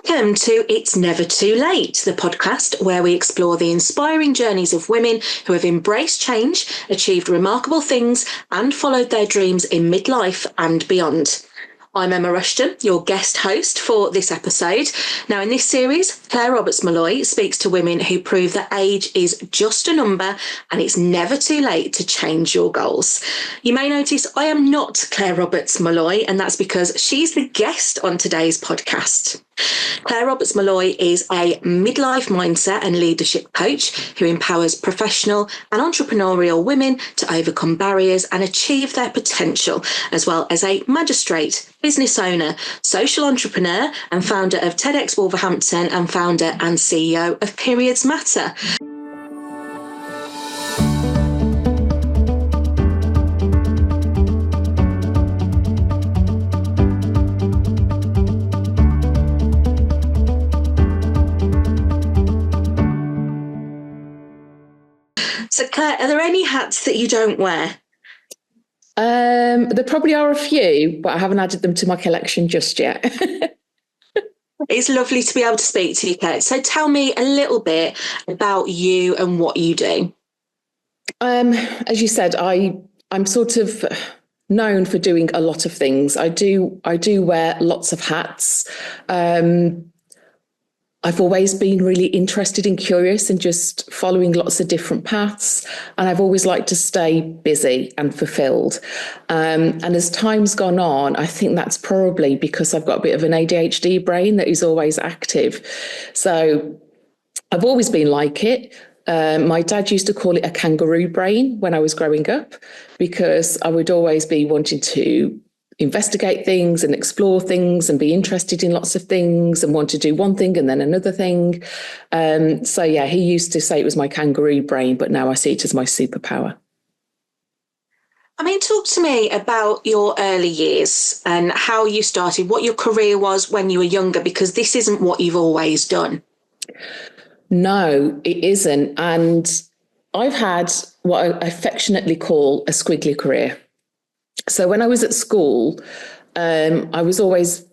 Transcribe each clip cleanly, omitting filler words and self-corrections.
Welcome to It's Never Too Late, the podcast where we explore the inspiring journeys of women who have embraced change, achieved remarkable things, and followed their dreams in midlife and beyond. I'm Emma Rushton, your guest host for this episode. Now, in this series, Clare Roberts-Molloy speaks to women who prove that age is just a number and it's never too late to change your goals. You may notice I am not Clare Roberts-Molloy, and that's because she's the guest on today's podcast. Clare Roberts-Molloy is a midlife mindset and leadership coach who empowers professional and entrepreneurial women to overcome barriers and achieve their potential, as well as a magistrate, business owner, social entrepreneur, and founder of TEDx Wolverhampton, and founder and CEO of Periods Matter. So Clare, are there any hats that you don't wear? There probably are a few, but I haven't added them to my collection just yet. It's lovely to be able to speak to you, Clare. So tell me a little bit about you and what you do. As you said, I'm sort of known for doing a lot of things. I do wear lots of hats. I've always been really interested and curious and just following lots of different paths. And I've always liked to stay busy and fulfilled. And as time's gone on, I think that's probably because I've got a bit of an ADHD brain that is always active. So I've always been like it. My dad used to call it a kangaroo brain when I was growing up, because I would always be wanting to investigate things and explore things and be interested in lots of things and want to do one thing and then another thing. So yeah, he used to say it was my kangaroo brain, but now I see it as my superpower. I mean, talk to me about your early years and how you started, what your career was when you were younger, because this isn't what you've always done. No, it isn't. And I've had what I affectionately call a squiggly career. So when I was at school, I was always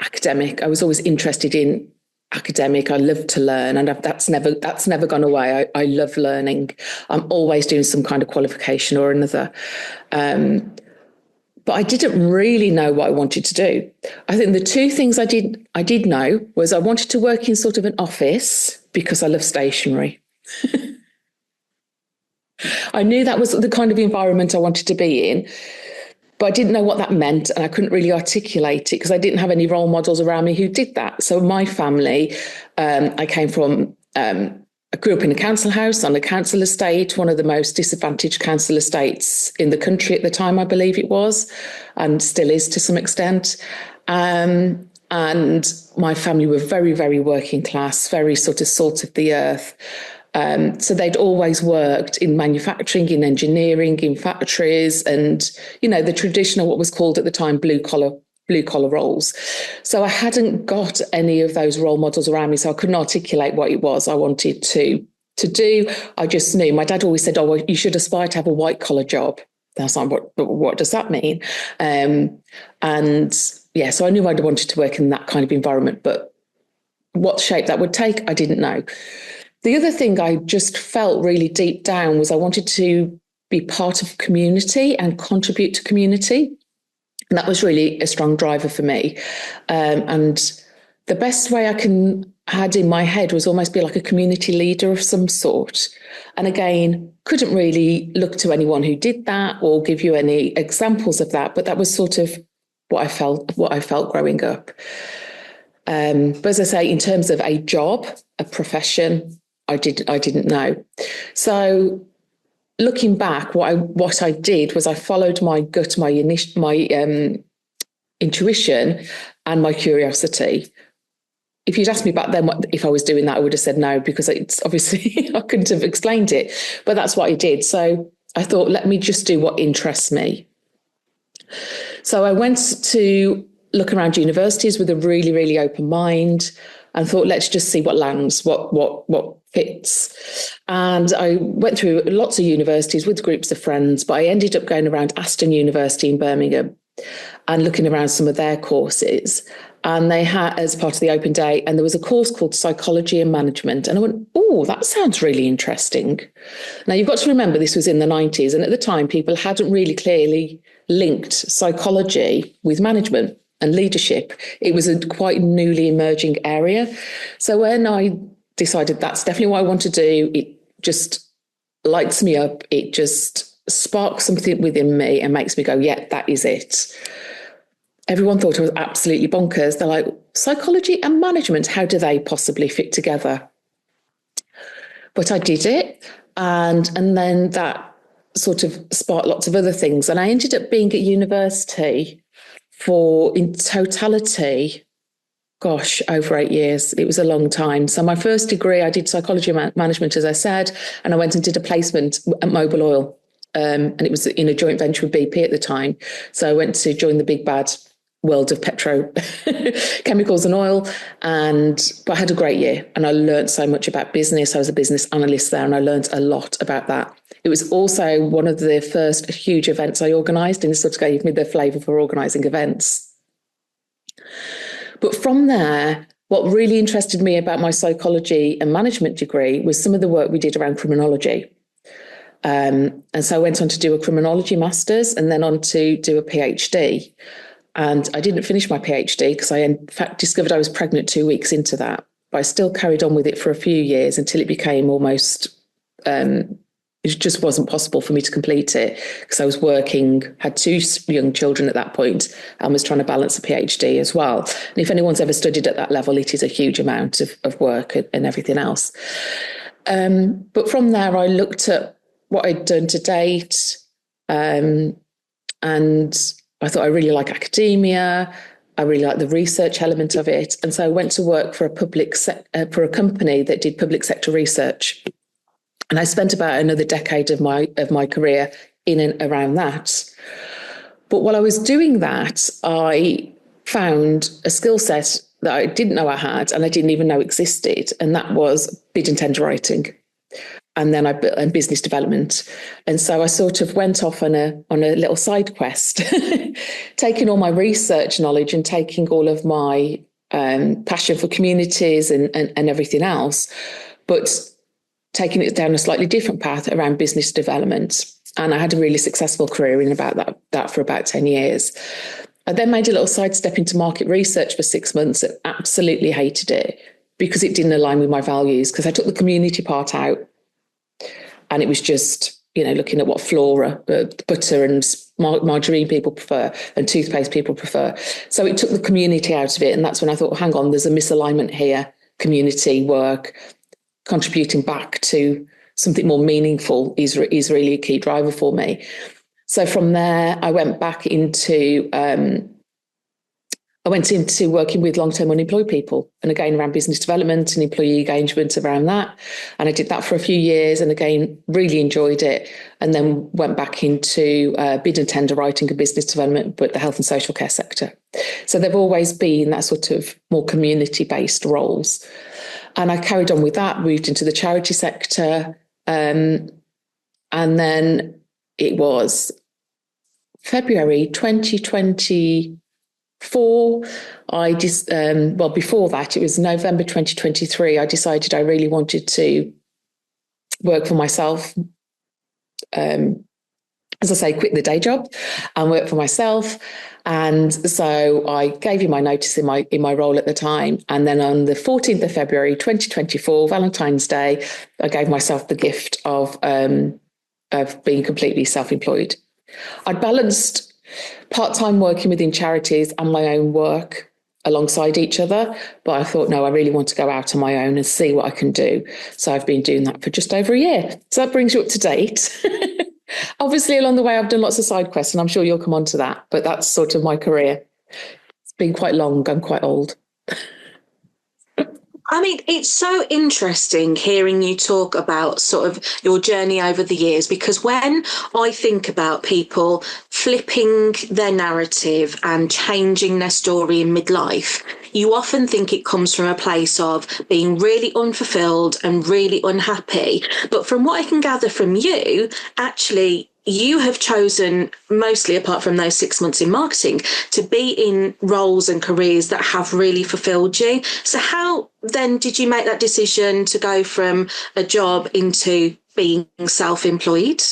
academic. I was always interested in academic. I loved to learn, and that's never gone away. I love learning. I'm always doing some kind of qualification or another. But I didn't really know what I wanted to do. I think the two things I did know was I wanted to work in sort of an office because I love stationery. I knew that was the kind of environment I wanted to be in. But I didn't know what that meant, and I couldn't really articulate it because I didn't have any role models around me who did that. So my family, I came from, I grew up in a council house on a council estate, one of the most disadvantaged council estates in the country at the time, I believe it was, and still is to some extent. And my family were very, very working class, very sort of salt of the earth. So they'd always worked in manufacturing, in engineering, in factories, and, you know, the traditional, what was called at the time, blue collar roles. So I hadn't got any of those role models around me, so I couldn't articulate what it was I wanted to do. I just knew. My dad always said, "Oh, well, you should aspire to have a white collar job." I was like, what does that mean? And yeah, so I knew I wanted to work in that kind of environment, but what shape that would take, I didn't know. The other thing I just felt really deep down was I wanted to be part of community and contribute to community. And that was really a strong driver for me. And the best way I had in my head was almost be like a community leader of some sort. And again, couldn't really look to anyone who did that or give you any examples of that. But that was sort of what I felt growing up. But as I say, in terms of a job, a profession, I didn't know. So looking back, what I did was I followed my gut, my intuition and my curiosity. If you'd asked me back then if I was doing that, I would have said no, because it's obviously I couldn't have explained it. But that's what I did. So I thought, let me just do what interests me. So I went to look around universities with a really, really open mind and thought, let's just see what lands, what fits. And I went through lots of universities with groups of friends, but I ended up going around Aston University in Birmingham and looking around some of their courses. And they had, as part of the open day, and there was a course called Psychology and Management. And I went, oh, that sounds really interesting. Now, you've got to remember this was in the 90s. And at the time, people hadn't really clearly linked psychology with management and leadership. It was a quite newly emerging area. So when I decided that's definitely what I want to do, it just lights me up. It just sparks something within me and makes me go, yeah, that is it. Everyone thought I was absolutely bonkers. They're like, psychology and management, how do they possibly fit together? But I did it. And then that sort of sparked lots of other things. And I ended up being at university for, in totality, gosh, over 8 years. It was a long time. So my first degree, I did psychology management, as I said, and I went and did a placement at Mobil Oil. And it was in a joint venture with BP at the time. So I went to join the big bad world of petrochemicals and oil. But I had a great year and I learned so much about business. I was a business analyst there and I learned a lot about that. It was also one of the first huge events I organised, and this sort of gave me the flavour for organising events. But from there, what really interested me about my psychology and management degree was some of the work we did around criminology. And so I went on to do a criminology master's and then on to do a PhD. And I didn't finish my PhD because I, in fact, discovered I was pregnant 2 weeks into that. But I still carried on with it for a few years until it became almost, it just wasn't possible for me to complete it because I was working, had 2 young children at that point, and was trying to balance a PhD as well. And if anyone's ever studied at that level, it is a huge amount of work and everything else. But from there, I looked at what I'd done to date, and I thought I really like academia. I really like the research element of it. And so I went to work for a company that did public sector research. And I spent about another decade of my career in and around that. But while I was doing that, I found a skill set that I didn't know I had and I didn't even know existed. And that was bid and tender writing. And then I built and business development. And so I sort of went off on a little side quest, taking all my research knowledge and taking all of my passion for communities and everything else, but taking it down a slightly different path around business development. And I had a really successful career in about that for about 10 years. I then made a little sidestep into market research for 6 months and absolutely hated it because it didn't align with my values, because I took the community part out. And it was just, looking at what flora, butter and margarine people prefer and toothpaste people prefer. So it took the community out of it. And that's when I thought, hang on, there's a misalignment here. Community work, contributing back to something more meaningful is really a key driver for me. So from there, I went back into working with long-term unemployed people, and again around business development and employee engagement around that. And I did that for a few years and again, really enjoyed it. And then went back into bid and tender writing and business development, but the health and social care sector. So they've always been that sort of more community-based roles. And I carried on with that, moved into the charity sector. And then it was February 2024. Before that, it was November 2023. I decided I really wanted to work for myself. As I say, quit the day job and work for myself. And so I gave you my notice in my role at the time. And then on the 14th of February, 2024, Valentine's Day, I gave myself the gift of being completely self-employed. I'd balanced part-time working within charities and my own work alongside each other. But I thought, no, I really want to go out on my own and see what I can do. So I've been doing that for just over a year. So that brings you up to date. Obviously, along the way, I've done lots of side quests, and I'm sure you'll come on to that. But that's sort of my career. It's been quite long. I'm quite old. I mean, it's so interesting hearing you talk about sort of your journey over the years, because when I think about people flipping their narrative and changing their story in midlife, you often think it comes from a place of being really unfulfilled and really unhappy. But from what I can gather from you, actually, you have chosen, mostly apart from those 6 months in marketing, to be in roles and careers that have really fulfilled you. So how then did you make that decision to go from a job into being self-employed?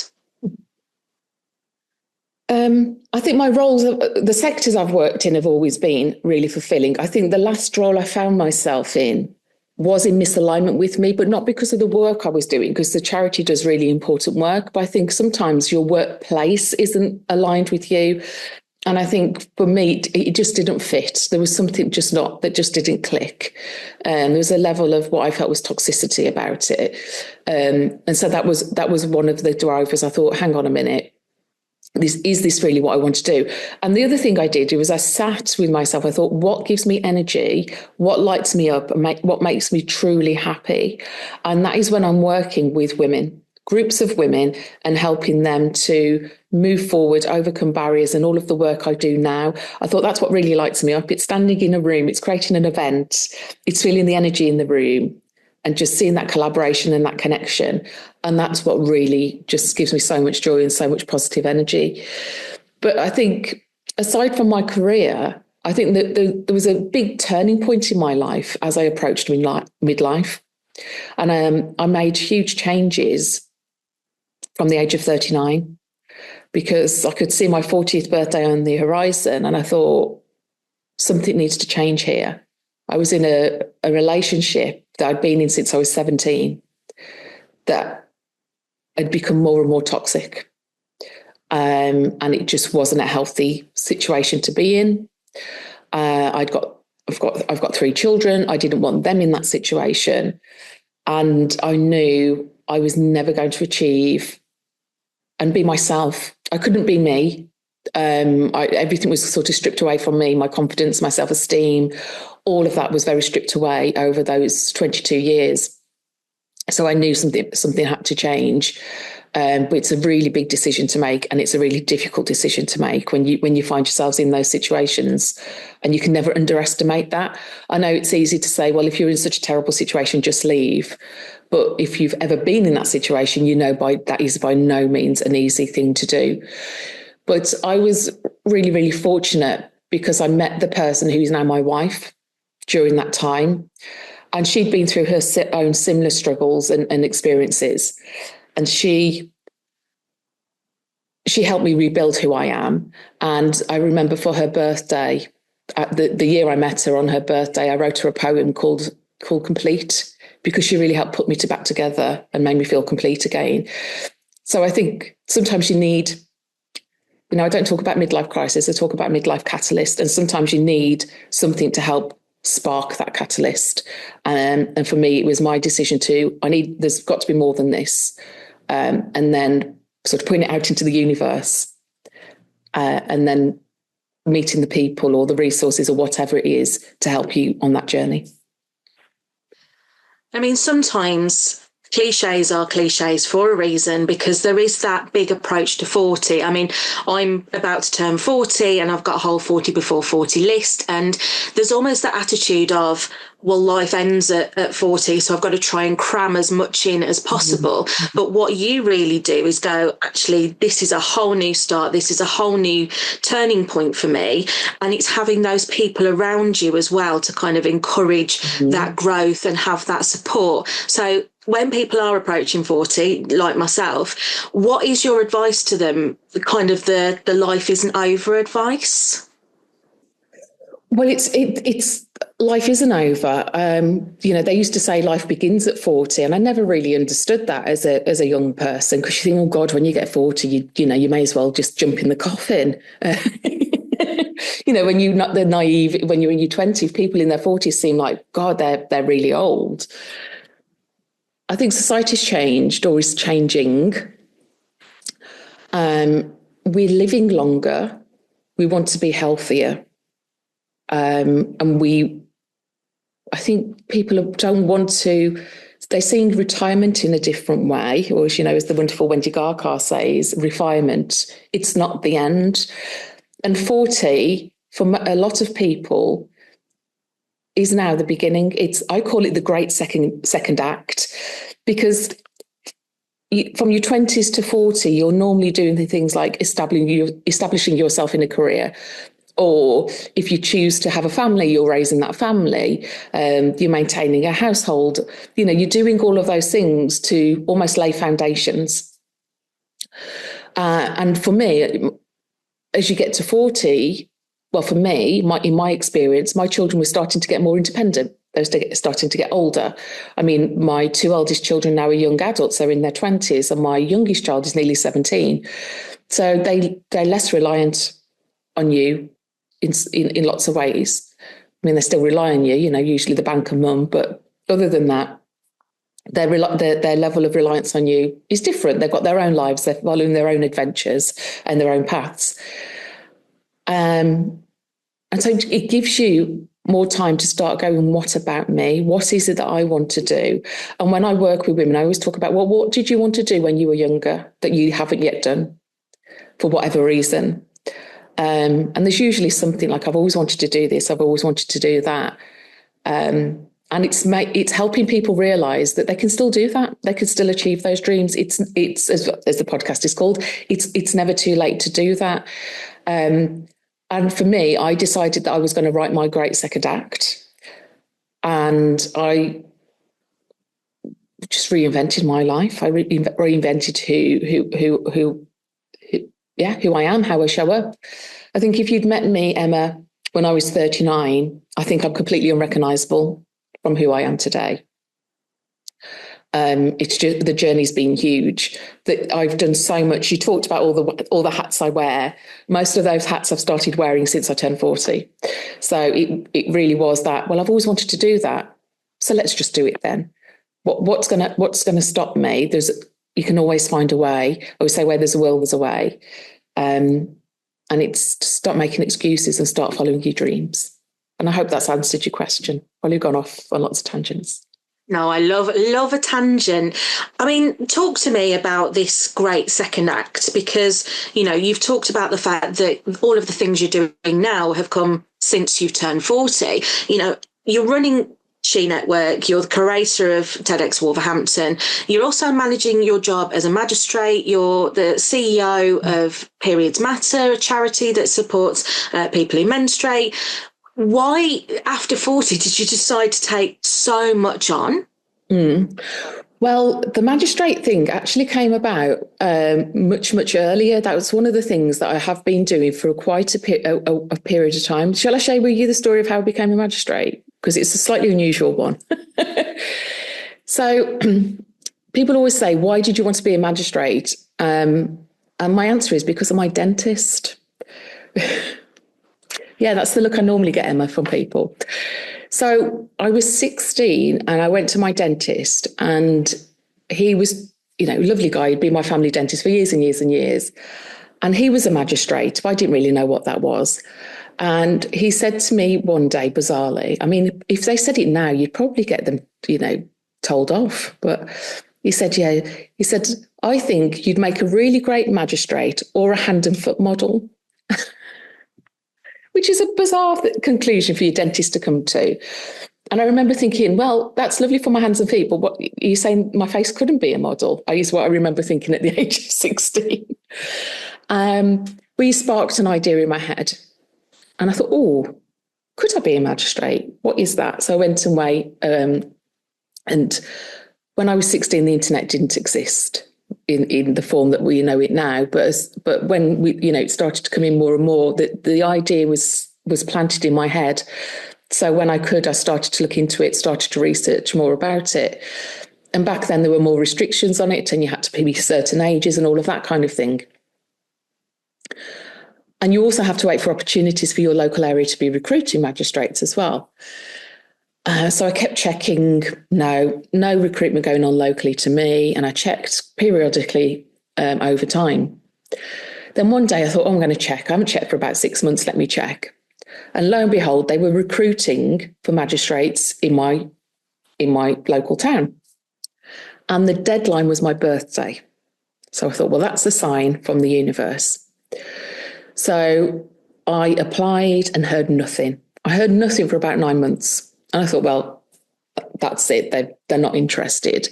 I think my roles, the sectors I've worked in have always been really fulfilling. I think the last role I found myself in was in misalignment with me, but not because of the work I was doing, because the charity does really important work. But I think sometimes your workplace isn't aligned with you. And I think for me, it just didn't fit. There was something that just didn't click. There was a level of what I felt was toxicity about it. And so that was one of the drivers. I thought, hang on a minute. Is this really what I want to do? And the other thing I did was I sat with myself. I thought, what gives me energy? What lights me up? And what makes me truly happy? And that is when I'm working with women, groups of women, and helping them to move forward, overcome barriers, and all of the work I do now. I thought that's what really lights me up. It's standing in a room, it's creating an event, it's feeling the energy in the room, and just seeing that collaboration and that connection. And that's what really just gives me so much joy and so much positive energy. But I think aside from my career, I think that there was a big turning point in my life as I approached midlife. And I made huge changes from the age of 39 because I could see my 40th birthday on the horizon. And I thought, something needs to change here. I was in a relationship that I'd been in since I was 17 that had become more and more toxic. And it just wasn't a healthy situation to be in. I've got 3 children. I didn't want them in that situation. And I knew I was never going to achieve and be myself. I couldn't be me. Everything was sort of stripped away from me. My confidence, my self-esteem, all of that was very stripped away over those 22 years. So I knew something had to change. But it's a really big decision to make, and it's a really difficult decision to make when you find yourselves in those situations, and you can never underestimate that. I know it's easy to say, well, if you're in such a terrible situation, just leave. But if you've ever been in that situation, you know that is by no means an easy thing to do. But I was really, really fortunate because I met the person who's now my wife during that time. And she'd been through her own similar struggles and experiences. And she helped me rebuild who I am. And I remember for her birthday, the year I met her on her birthday, I wrote her a poem called Complete, because she really helped put me back together and made me feel complete again. So I think sometimes you need, I don't talk about midlife crisis, I talk about midlife catalyst. And sometimes you need something to help spark that catalyst. And for me, it was my decision there's got to be more than this. And then sort of putting it out into the universe, and then meeting the people or the resources or whatever it is to help you on that journey. I mean, sometimes cliches are cliches for a reason, because there is that big approach to 40. I mean, I'm about to turn 40 and I've got a whole 40 before 40 list. And there's almost that attitude of, well, life ends at 40, so I've got to try and cram as much in as possible. Mm-hmm. But what you really do is go, actually, this is a whole new start. This is a whole new turning point for me. And it's having those people around you as well to kind of encourage that growth and have that support. So when people are approaching 40, like myself, what is your advice to them? Kind of the life isn't over advice? Well, it's life isn't over. They used to say life begins at 40, and I never really understood that as a young person, because you think, oh God, when you get 40, you may as well just jump in the coffin. When you're not the naive, when you're in your 20s, people in their 40s seem like, God, they're really old. I think society's changed or is changing. We're living longer. We want to be healthier. And I think people don't want to, they're seeing retirement in a different way, or as the wonderful Wendy Garkar says, refinement, it's not the end. And 40, for a lot of people, is now the beginning. I call it the great second act, because from your 20s to 40, you're normally doing the things like establishing yourself in a career. Or if you choose to have a family, you're raising that family, you're maintaining a household, you're doing all of those things to almost lay foundations. And for me, as you get to 40, well, for me, in my experience, my children were starting to get more independent. They were starting to get older. I mean, my two eldest children now are young adults. They're in their 20s, and my youngest child is nearly 17. So they're less reliant on you in lots of ways. I mean, they still rely on you, usually the bank and mum, but other than that, their level of reliance on you is different. They've got their own lives, they're following their own adventures and their own paths. And so it gives you more time to start going, what about me? What is it that I want to do? And when I work with women, I always talk about, well, what did you want to do when you were younger that you haven't yet done for whatever reason? And there's usually something like, I've always wanted to do this, I've always wanted to do that. And it's helping people realise that they can still do that. They can still achieve those dreams. It's as the podcast is called, it's never too late to do that. And for me, I decided that I was going to write my great second act. And I just reinvented my life. I reinvented who I am, how I show up. I think if you'd met me, Emma, when I was 39, I think I'm completely unrecognisable from who I am today. It's just the journey's been huge. That I've done so much. You talked about all the hats I wear. Most of those hats I've started wearing since I turned 40. So it really was that. Well, I've always wanted to do that, so let's just do it then. What's gonna stop me? You can always find a way. I always say, where there's a will, there's a way. And it's to stop making excuses and start following your dreams. And I hope that's answered your question. Well, you've gone off on lots of tangents. No, I love a tangent. I mean, talk to me about this great second act, because, you've talked about the fact that all of the things you're doing now have come since you've turned 40. You're running She Network, you're the curator of TEDx Wolverhampton. You're also managing your job as a magistrate. You're the CEO of Periods Matter, a charity that supports people who menstruate. Why, after 40, did you decide to take so much on? Well, the magistrate thing actually came about much, much earlier. That was one of the things that I have been doing for quite a period of time. Shall I share with you the story of how I became a magistrate? Because it's a slightly unusual one. So people always say, why did you want to be a magistrate? And my answer is because of my dentist. Yeah, that's the look I normally get, Emma, from people. So I was 16 and I went to my dentist, and he was, a lovely guy. He'd been my family dentist for years and years and years. And he was a magistrate, but I didn't really know what that was. And he said to me one day, bizarrely, I mean, if they said it now, you'd probably get them, told off. But he said, I think you'd make a really great magistrate or a hand and foot model. Which is a bizarre conclusion for your dentist to come to. And I remember thinking, well, that's lovely for my hands and feet, but what are you saying, my face couldn't be a model? Is what I remember thinking at the age of 16. We sparked an idea in my head. And I thought, could I be a magistrate? What is that? So I went away. And when I was 16, the internet didn't exist in the form that we know it now. But when it started to come in more and more, the idea was planted in my head. So when I could, I started to look into it, started to research more about it. And back then there were more restrictions on it, and you had to be certain ages and all of that kind of thing. And you also have to wait for opportunities for your local area to be recruiting magistrates as well. So I kept checking, no recruitment going on locally to me. And I checked periodically over time. Then one day I thought, I'm going to check. I haven't checked for about 6 months. Let me check. And lo and behold, they were recruiting for magistrates in my local town. And the deadline was my birthday. So I thought, well, that's a sign from the universe. So I applied and heard nothing. I heard nothing for about 9 months. And I thought, well, that's it. They're not interested.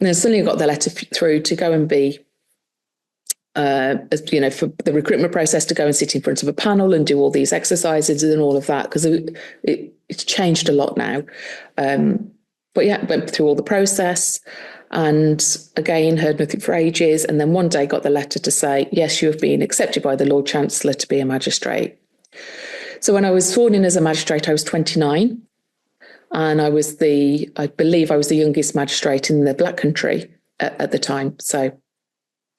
And then suddenly I got the letter through to go and be, for the recruitment process, to go and sit in front of a panel and do all these exercises and all of that, because it's changed a lot now. But yeah, went through all the process and again, heard nothing for ages. And then one day got the letter to say, yes, you have been accepted by the Lord Chancellor to be a magistrate. So when I was sworn in as a magistrate, I was 29. And I believe I was the youngest magistrate in the Black Country at the time. So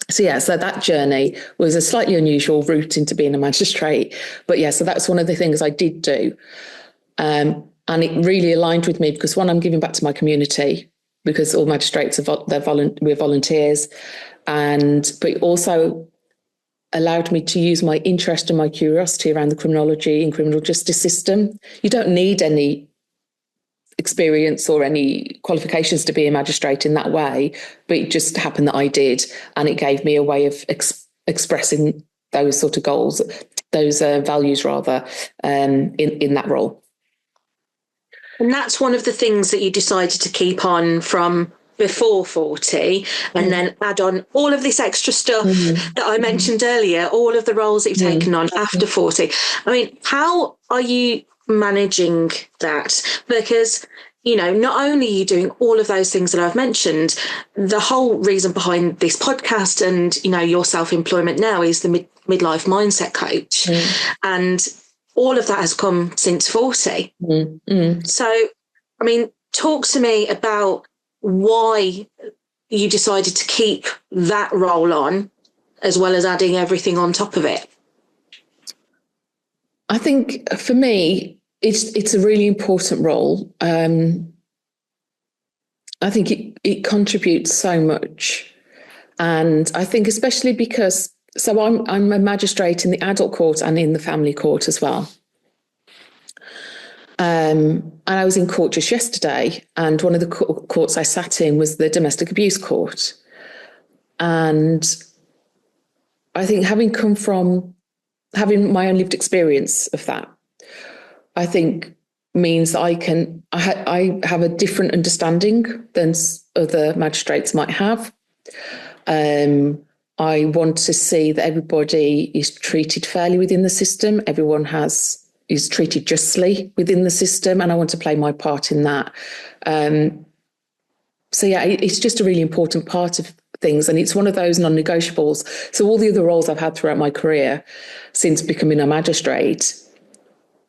that journey was a slightly unusual route into being a magistrate. But yeah, so that's one of the things I did do. And it really aligned with me because, one, I'm giving back to my community because all magistrates we're volunteers, but it also allowed me to use my interest and my curiosity around the criminology and criminal justice system. You don't need any experience or any qualifications to be a magistrate in that way, but it just happened that I did, and it gave me a way of expressing those sort of goals, those values rather, in that role. And that's one of the things that you decided to keep on from before 40 and then add on all of this extra stuff that I mentioned earlier, all of the roles that you've taken on after 40. I mean, how are you managing that? Because, not only are you doing all of those things that I've mentioned, the whole reason behind this podcast and, your self-employment now is the Midlife Mindset Coach. And all of that has come since 40. So, I mean, talk to me about why you decided to keep that role on as well as adding everything on top of it. I think for me, it's a really important role. I think it contributes so much. And I think especially because, so I'm a magistrate in the adult court and in the family court as well. And I was in court just yesterday, and one of the courts I sat in was the domestic abuse court. And I think having come from having my own lived experience of that, I think means that I have a different understanding than other magistrates might have. I want to see that everybody is treated fairly within the system. Everyone is treated justly within the system, and I want to play my part in that. It's just a really important part of things, and it's one of those non-negotiables. So all the other roles I've had throughout my career since becoming a magistrate,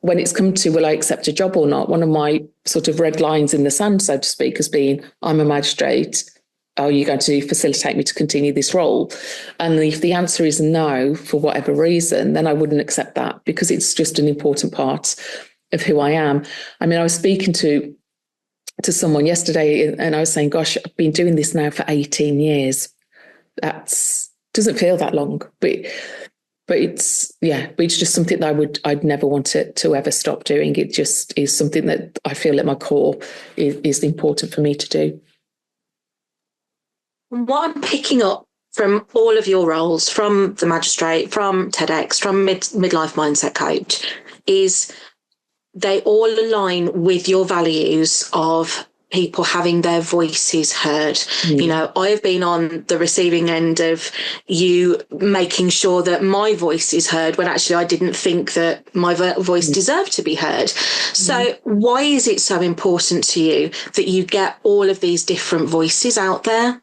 when it's come to will I accept a job or not, one of my sort of red lines in the sand, so to speak, has been, I'm a magistrate. Are you going to facilitate me to continue this role? And if the answer is no, for whatever reason, then I wouldn't accept that, because it's just an important part of who I am. I mean, I was speaking to someone yesterday and I was saying, gosh, I've been doing this now for 18 years. Doesn't feel that long, but it's just something that I'd never want to ever stop doing. It just is something that I feel at my core is important for me to do. What I'm picking up from all of your roles, from the magistrate, from TEDx, from Midlife Mindset Coach, is they all align with your values of people having their voices heard. I have been on the receiving end of you making sure that my voice is heard when actually I didn't think that my voice deserved to be heard. So why is it so important to you that you get all of these different voices out there?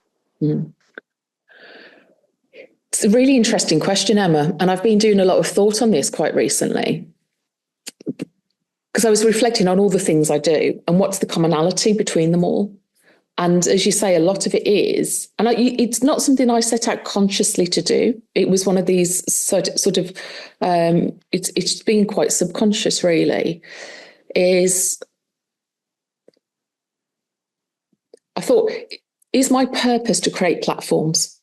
It's a really interesting question, Emma, and I've been doing a lot of thought on this quite recently, because I was reflecting on all the things I do and what's the commonality between them all. And as you say, a lot of it is, and it's not something I set out consciously to do. It was one of these sort of, it's been quite subconscious really, is I thought, is my purpose to create platforms?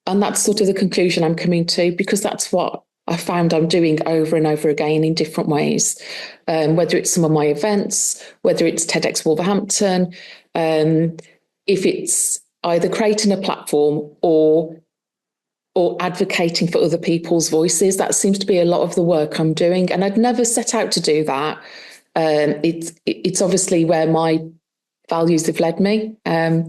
And that's sort of the conclusion I'm coming to, because that's what I found I'm doing over and over again in different ways, whether it's some of my events, whether it's TEDx Wolverhampton, if it's either creating a platform or advocating for other people's voices. That seems to be a lot of the work I'm doing. And I'd never set out to do that. It's obviously where my values have led me. I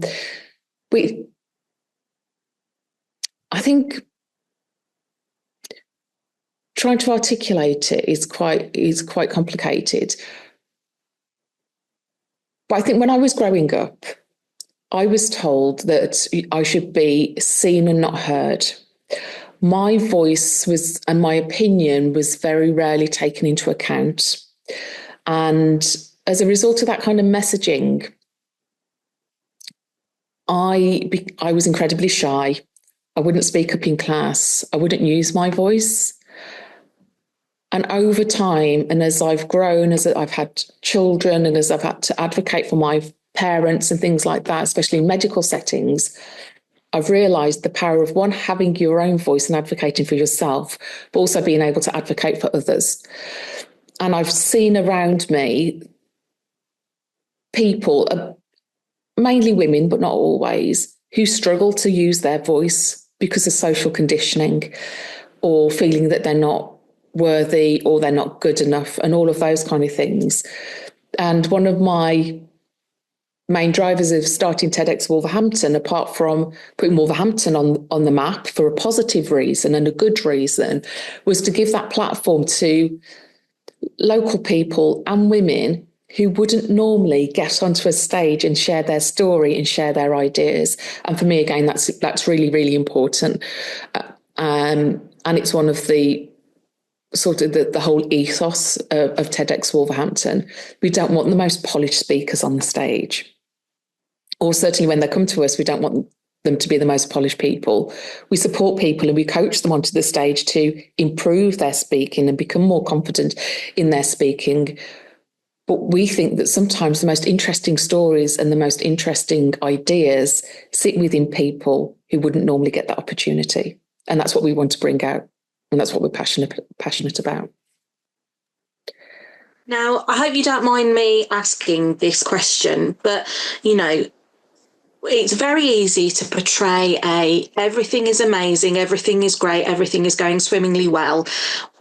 think trying to articulate it is quite complicated. But I think when I was growing up, I was told that I should be seen and not heard. My voice and my opinion was very rarely taken into account. And as a result of that kind of messaging, I was incredibly shy. I wouldn't speak up in class. I wouldn't use my voice. And over time, and as I've grown, as I've had children, and as I've had to advocate for my parents and things like that, especially in medical settings, I've realised the power of, one, having your own voice and advocating for yourself, but also being able to advocate for others. And I've seen around me people, mainly women, but not always, who struggle to use their voice because of social conditioning or feeling that they're not worthy or they're not good enough and all of those kind of things. And one of my main drivers of starting TEDx Wolverhampton, apart from putting Wolverhampton on the map for a positive reason and a good reason, was to give that platform to local people and women who wouldn't normally get onto a stage and share their story and share their ideas. And for me, again, that's really, really important. And it's one of the sort of the whole ethos of TEDx Wolverhampton. We don't want the most polished speakers on the stage. Or certainly when they come to us, we don't want them to be the most polished people. We support people and we coach them onto the stage to improve their speaking and become more confident in their speaking. But we think that sometimes the most interesting stories and the most interesting ideas sit within people who wouldn't normally get that opportunity. And that's what we want to bring out. And that's what we're passionate about. Now, I hope you don't mind me asking this question, but, it's very easy to portray everything is amazing, everything is great, everything is going swimmingly well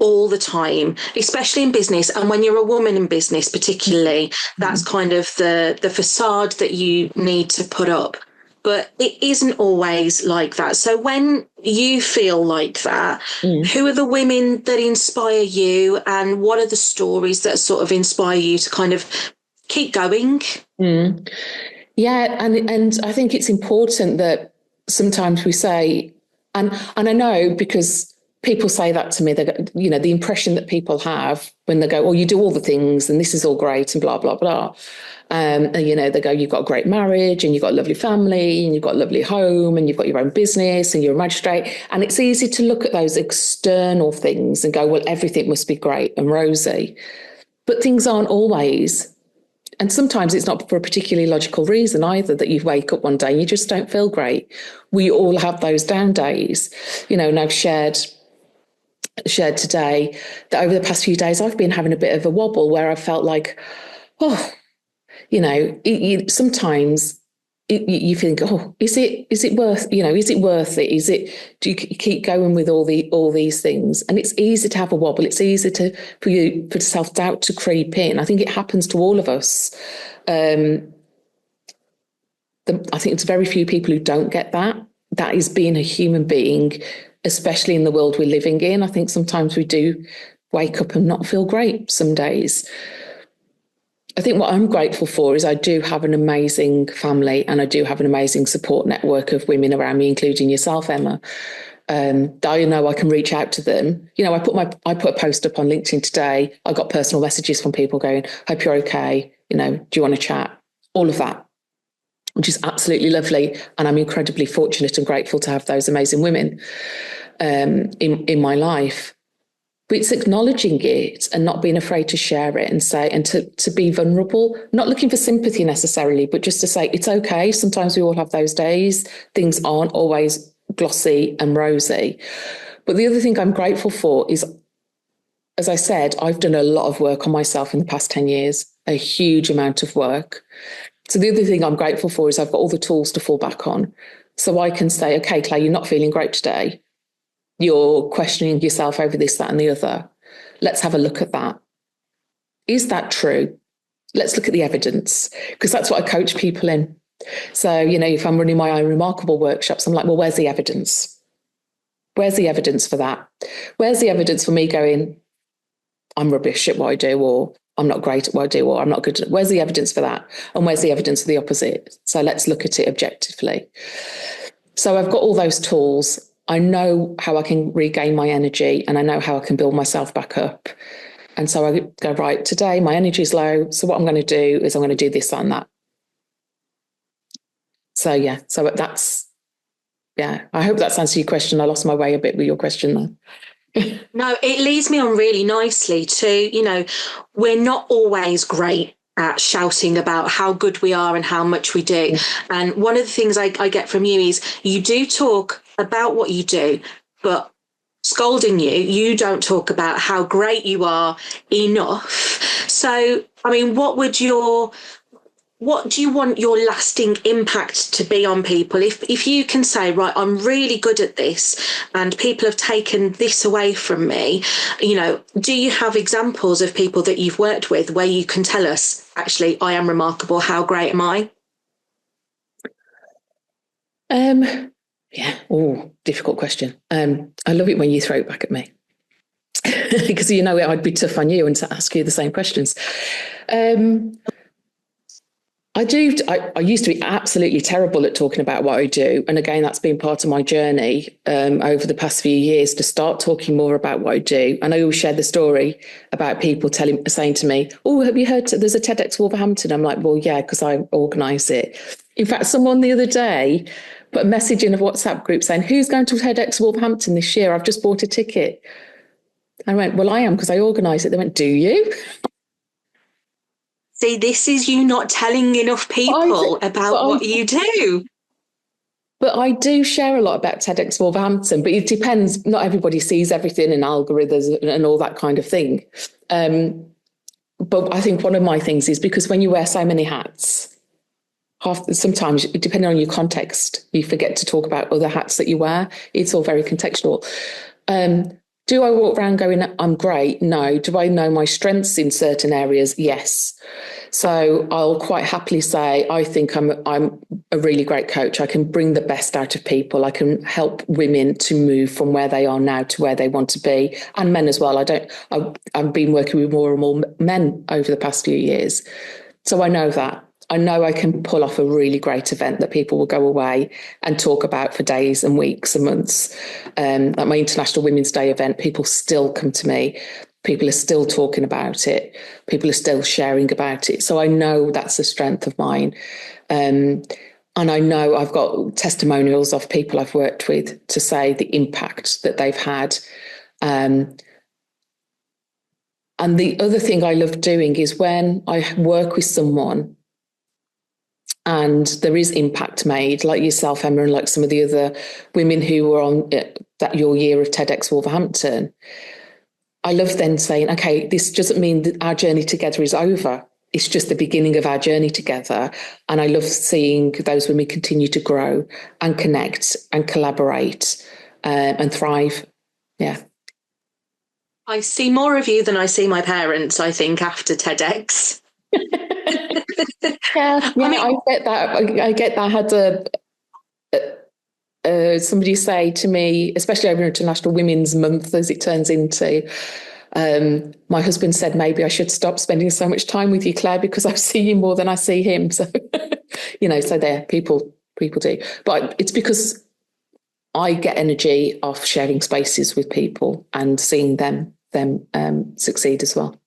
all the time, especially in business. And when you're a woman in business, particularly, that's kind of the facade that you need to put up. But it isn't always like that. So when you feel like that, who are the women that inspire you, and what are the stories that sort of inspire you to kind of keep going? Yeah, and I think it's important that sometimes we say, and I know because people say that to me, that, the impression that people have when they go, oh, you do all the things and this is all great and blah, blah, blah. And, they go, you've got a great marriage and you've got a lovely family and you've got a lovely home and you've got your own business and you're a magistrate. And it's easy to look at those external things and go, well, everything must be great and rosy. But things aren't always. And sometimes it's not for a particularly logical reason either, that you wake up one day and you just don't feel great. We all have those down days, and I've shared today that over the past few days, I've been having a bit of a wobble where I felt like, sometimes you think, oh, is it worth, is it worth it? Do you keep going with all these things? And it's easy to have a wobble. It's easy for self-doubt to creep in. I think it happens to all of us. I think it's very few people who don't get that. That is being a human being, especially in the world we're living in. I think sometimes we do wake up and not feel great some days. I think what I'm grateful for is I do have an amazing family and I do have an amazing support network of women around me, including yourself, Emma. I know I can reach out to them. I put a post up on LinkedIn today. I got personal messages from people going, hope you're okay. Do you want to chat? All of that, which is absolutely lovely. And I'm incredibly fortunate and grateful to have those amazing women in my life. But it's acknowledging it and not being afraid to share it and say, and to be vulnerable, not looking for sympathy necessarily, but just to say, it's okay. Sometimes we all have those days. Things aren't always glossy and rosy. But the other thing I'm grateful for is, as I said, I've done a lot of work on myself in the past 10 years, a huge amount of work. So the other thing I'm grateful for is I've got all the tools to fall back on. So I can say, okay, Claire, you're not feeling great today. You're questioning yourself over this, that, and the other. Let's have a look at that. Is that true? Let's look at the evidence, because that's what I coach people in. So, if I'm running my own remarkable workshops, I'm like, well, where's the evidence? Where's the evidence for that? Where's the evidence for me going, I'm rubbish at what I do, or I'm not great at what I do, or I'm not good at it? Where's the evidence for that? And where's the evidence for the opposite? So let's look at it objectively. So I've got all those tools. I know how I can regain my energy, and I know how I can build myself back up. And so I go, right, today my energy is low. So what I'm going to do is I'm going to do this, that, and that. So, that's, I hope that's answered your question. I lost my way a bit with your question there. No, it leads me on really nicely to, we're not always great at shouting about how good we are and how much we do. And one of the things I get from you is you do talk about what you do, but scolding you don't talk about how great you are enough. So, I mean, what do you want your lasting impact to be on people? If you can say, right, I'm really good at this and people have taken this away from me, do you have examples of people that you've worked with where you can tell us, actually, I am remarkable, how great am I? Difficult question. I love it when you throw it back at me. Because I'd be tough on you and to ask you the same questions. I used to be absolutely terrible at talking about what I do. And again, that's been part of my journey over the past few years to start talking more about what I do. And I always share the story about people saying to me, oh, have you heard there's a TEDx Wolverhampton? I'm like, well, yeah, because I organise it. In fact, someone the other day put a message in a WhatsApp group saying, who's going to TEDx Wolverhampton this year? I've just bought a ticket. I went, well, I am because I organise it. They went, do you? See, this is you not telling enough people about what you do. But I do share a lot about TEDx Wolverhampton, but it depends. Not everybody sees everything in algorithms and all that kind of thing. But I think one of my things is because when you wear so many hats, sometimes, depending on your context, you forget to talk about other hats that you wear. It's all very contextual. Do I walk around going, I'm great? No. Do I know my strengths in certain areas? Yes. So I'll quite happily say, I think I'm a really great coach. I can bring the best out of people. I can help women to move from where they are now to where they want to be, and men as well. I've been working with more and more men over the past few years. So I know that. I know I can pull off a really great event that people will go away and talk about for days and weeks and months. At my International Women's Day event, people still come to me. People are still talking about it. People are still sharing about it. So I know that's a strength of mine. And I know I've got testimonials of people I've worked with to say the impact that they've had. And the other thing I love doing is when I work with someone and there is impact made, like yourself, Emma, and like some of the other women who were on your year of TEDx Wolverhampton, I love then saying, okay, this doesn't mean that our journey together is over. It's just the beginning of our journey together. And I love seeing those women continue to grow and connect and collaborate and thrive. Yeah. I see more of you than I see my parents, I think, after TEDx. I get that. I had somebody say to me, especially over International Women's Month, as it turns into, my husband said, maybe I should stop spending so much time with you, Claire, because I see you more than I see him. So, so there, people do. But it's because I get energy off sharing spaces with people and seeing them succeed as well.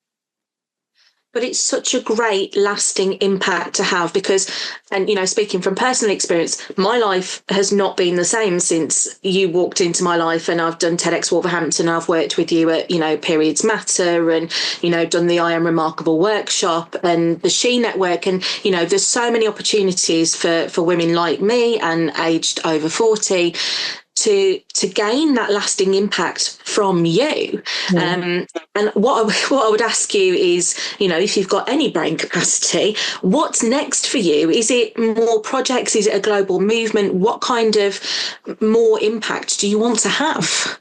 But it's such a great lasting impact to have because, and, speaking from personal experience, my life has not been the same since you walked into my life, and I've done TEDx Wolverhampton. I've worked with you at, Periods Matter and, done the I Am Remarkable workshop and the She Network. And, there's so many opportunities for women like me and aged over 40 to gain that lasting impact from you. And what I would ask you is, if you've got any brain capacity, what's next for you? Is it more projects? Is it a global movement? What kind of more impact do you want to have?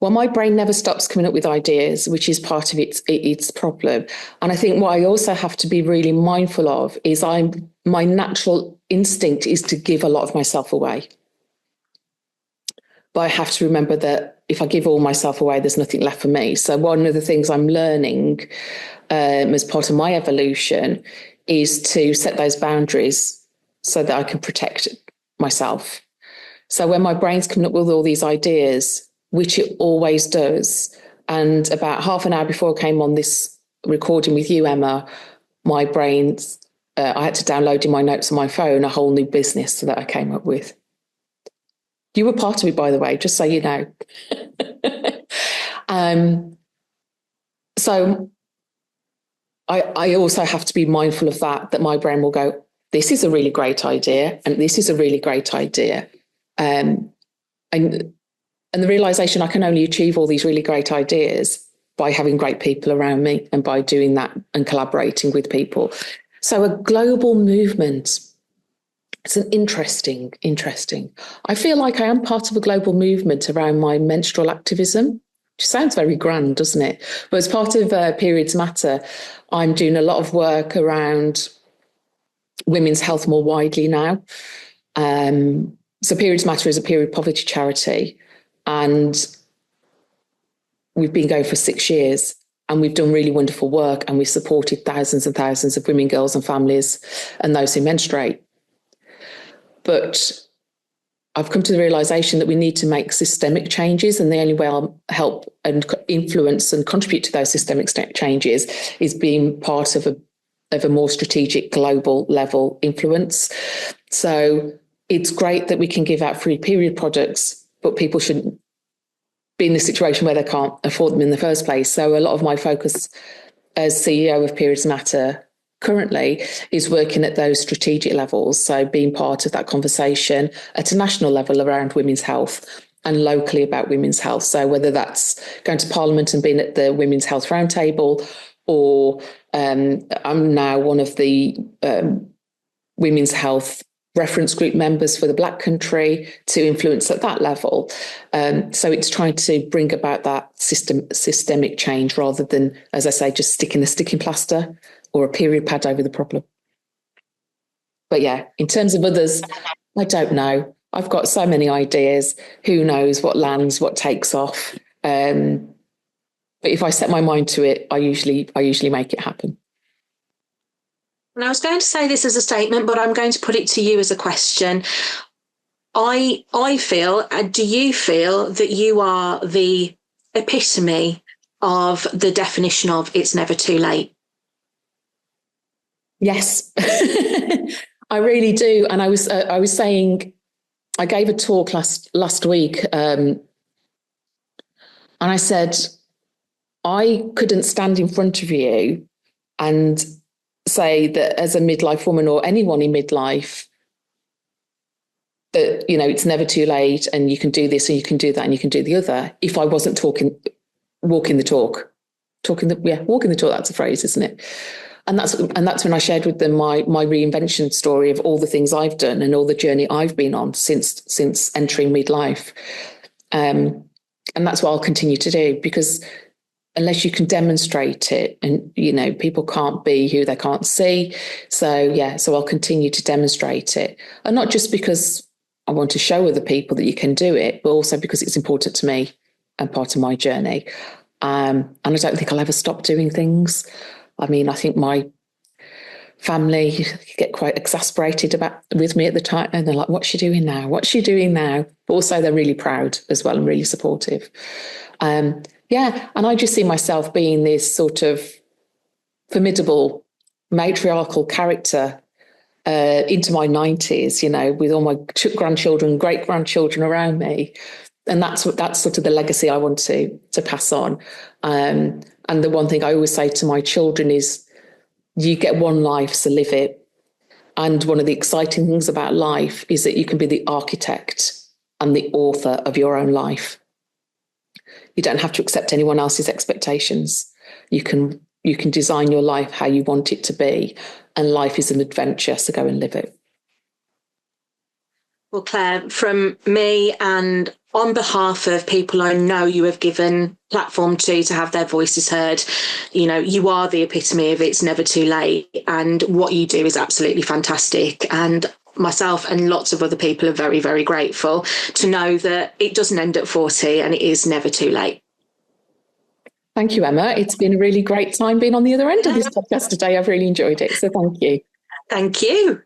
Well, my brain never stops coming up with ideas, which is part of its problem. And I think what I also have to be really mindful of is my natural instinct is to give a lot of myself away. But I have to remember that if I give all myself away, there's nothing left for me. So one of the things I'm learning as part of my evolution is to set those boundaries so that I can protect myself. So when my brain's coming up with all these ideas, which it always does, and about half an hour before I came on this recording with you, Emma, my brain's, I had to download in my notes on my phone a whole new business that I came up with. You were part of it, by the way, just so you know. So I also have to be mindful of that my brain will go, this is a really great idea, and this is a really great idea. And the realization I can only achieve all these really great ideas by having great people around me and by doing that and collaborating with people. So a global movement, it's an interesting. I feel like I am part of a global movement around my menstrual activism, which sounds very grand, doesn't it? But as part of Periods Matter, I'm doing a lot of work around women's health more widely now. So Periods Matter is a period poverty charity, and we've been going for 6 years, and we've done really wonderful work, and we've supported thousands and thousands of women, girls and families and those who menstruate. But I've come to the realisation that we need to make systemic changes, and the only way I'll help and influence and contribute to those systemic changes is being part of a more strategic global level influence. So it's great that we can give out free period products, but people shouldn't be in the situation where they can't afford them in the first place. So a lot of my focus as CEO of Periods Matter currently is working at those strategic levels. So being part of that conversation at a national level around women's health and locally about women's health. So whether that's going to Parliament and being at the Women's Health Roundtable, or I'm now one of the women's health reference group members for the Black Country to influence at that level. So it's trying to bring about that systemic change rather than, as I say, just sticking a sticking plaster or a period pad over the problem. But yeah, in terms of others, I don't know. I've got so many ideas. Who knows what lands, what takes off. But if I set my mind to it, I usually make it happen. And I was going to say this as a statement, but I'm going to put it to you as a question. I feel, do you feel that you are the epitome of the definition of it's never too late? Yes, I really do. And I was saying, I gave a talk last week, and I said, I couldn't stand in front of you and say that as a midlife woman or anyone in midlife that, you know, it's never too late and you can do this and you can do that and you can do the other, if I wasn't walking the talk. Walking the talk, that's a phrase, isn't it? And that's when I shared with them my reinvention story of all the things I've done and all the journey I've been on since entering midlife. And that's what I'll continue to do, because unless you can demonstrate it, and, you know, people can't be who they can't see. So I'll continue to demonstrate it. And not just because I want to show other people that you can do it, but also because it's important to me and part of my journey. And I don't think I'll ever stop doing things. I mean, I think my family get quite exasperated with me at the time, and they're like, what's she doing now? What's she doing now? But also they're really proud as well and really supportive. And I just see myself being this sort of formidable matriarchal character into my 90s, you know, with all my grandchildren, great grandchildren around me. And that's sort of the legacy I want to pass on. And the one thing I always say to my children is, you get one life, so live it. And one of the exciting things about life is that you can be the architect and the author of your own life. You don't have to accept anyone else's expectations. You can design your life how you want it to be. And life is an adventure, so go and live it. Well, Clare, from me and on behalf of people I know you have given platform to have their voices heard, you know, you are the epitome of it's never too late. And what you do is absolutely fantastic. And myself and lots of other people are very, very grateful to know that it doesn't end at 40 and it is never too late. Thank you, Emma. It's been a really great time being on the other end of this podcast today. I've really enjoyed it. So thank you. Thank you.